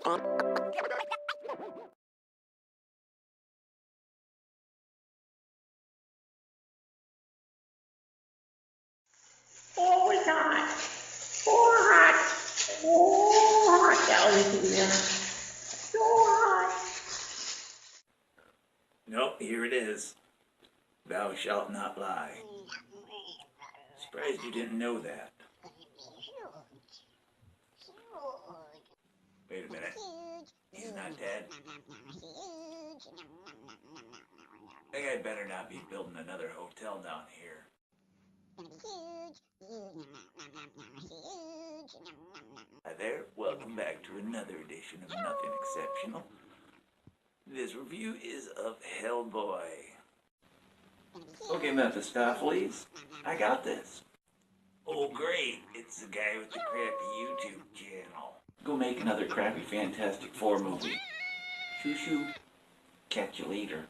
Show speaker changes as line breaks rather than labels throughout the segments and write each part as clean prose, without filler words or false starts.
Oh my God. Oh, hot. Oh, hot down here. So hot.
Nope, here it is. Thou shalt not lie. Surprised you didn't know that. Wait a minute. He's not dead. I think I'd better not be building another hotel down here. Hi there, welcome back to another edition of Nothing Exceptional. This review is of Hellboy. Okay, Mephistopheles, I got this. Oh great, it's the guy with the crappy YouTube channel. Go make another crappy Fantastic Four movie. Shoo shoo. Catch you later.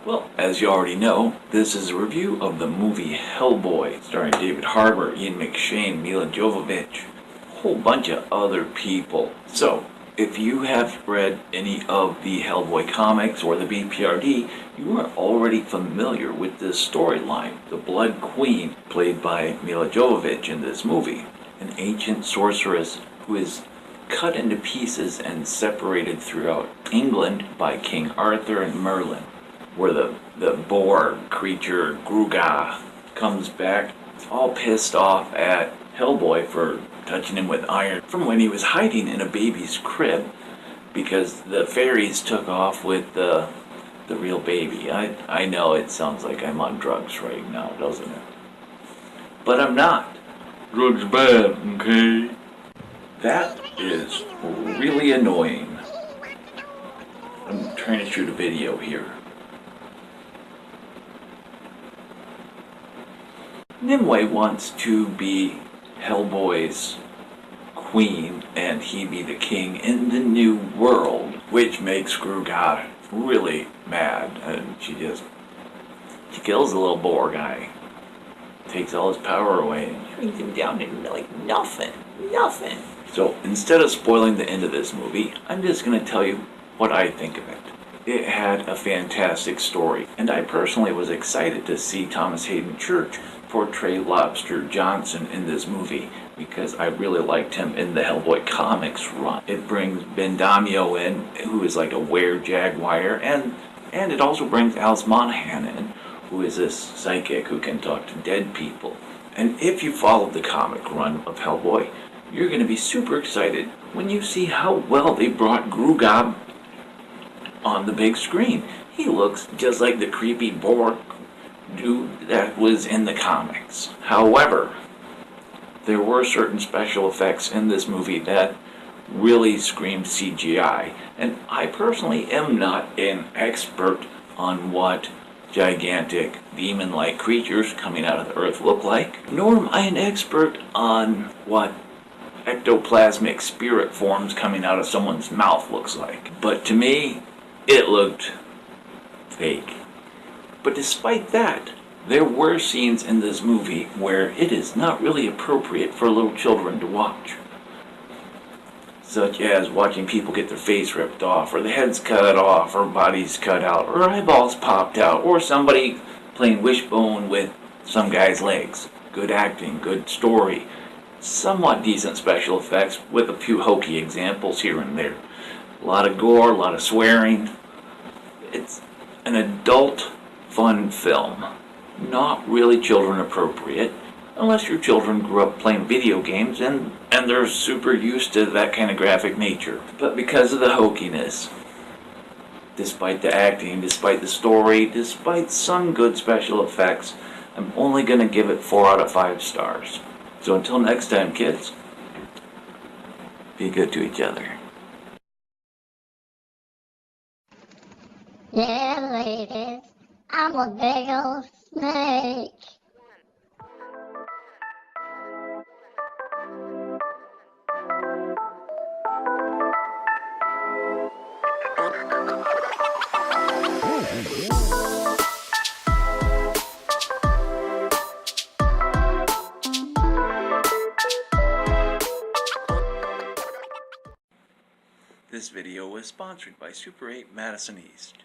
Well, as you already know, this is a review of the movie Hellboy, starring David Harbour, Ian McShane, Mila Jovovich, a whole bunch of other people. So, if you have read any of the Hellboy comics or the BPRD, you are already familiar with this storyline. The Blood Queen, played by Mila Jovovich in this movie, an ancient sorceress who is cut into pieces and separated throughout England by King Arthur and Merlin, where the boar creature Gruga comes back all pissed off at Hellboy for touching him with iron from when he was hiding in a baby's crib because the fairies took off with the real baby. I know it sounds like I'm on drugs right now, doesn't it? But I'm not. Drugs bad, okay? That is really annoying. I'm trying to shoot a video here. Nimue wants to be Hellboy's queen and he be the king in the new world, which makes Gruga really mad, and she kills the little boar guy, takes all his power away and shrinks him down to like nothing. So instead of spoiling the end of this movie, I'm just going to tell you what I think of it. It had a fantastic story, and I personally was excited to see Thomas Hayden Church portray Lobster Johnson in this movie because I really liked him in the Hellboy comics run. It brings Ben Damio in, who is like a were-jaguar, and it also brings Alice Monaghan in, who is this psychic who can talk to dead people. And if you followed the comic run of Hellboy, you're going to be super excited when you see how well they brought Gruga on the big screen. He looks just like the creepy boar dude that was in the comics. However, there were certain special effects in this movie that really screamed CGI, and I personally am not an expert on what gigantic demon-like creatures coming out of the earth look like, nor am I an expert on what ectoplasmic spirit forms coming out of someone's mouth looks like. But to me, it looked fake. But despite that, there were scenes in this movie where it is not really appropriate for little children to watch. Such as watching people get their face ripped off, or the heads cut off, or bodies cut out, or eyeballs popped out, or somebody playing wishbone with some guy's legs. Good acting, good story, somewhat decent special effects with a few hokey examples here and there. A lot of gore, a lot of swearing. It's an adult fun film, not really children appropriate, unless your children grew up playing video games and they're super used to that kind of graphic nature. But because of the hokiness, despite the acting, despite the story, despite some good special effects, I'm only going to give it 4 out of 5 stars. So until next time, kids, be good to each other.
Yeah, ladies, I'm a big old snake.
This video was sponsored by Super 8 Madison East.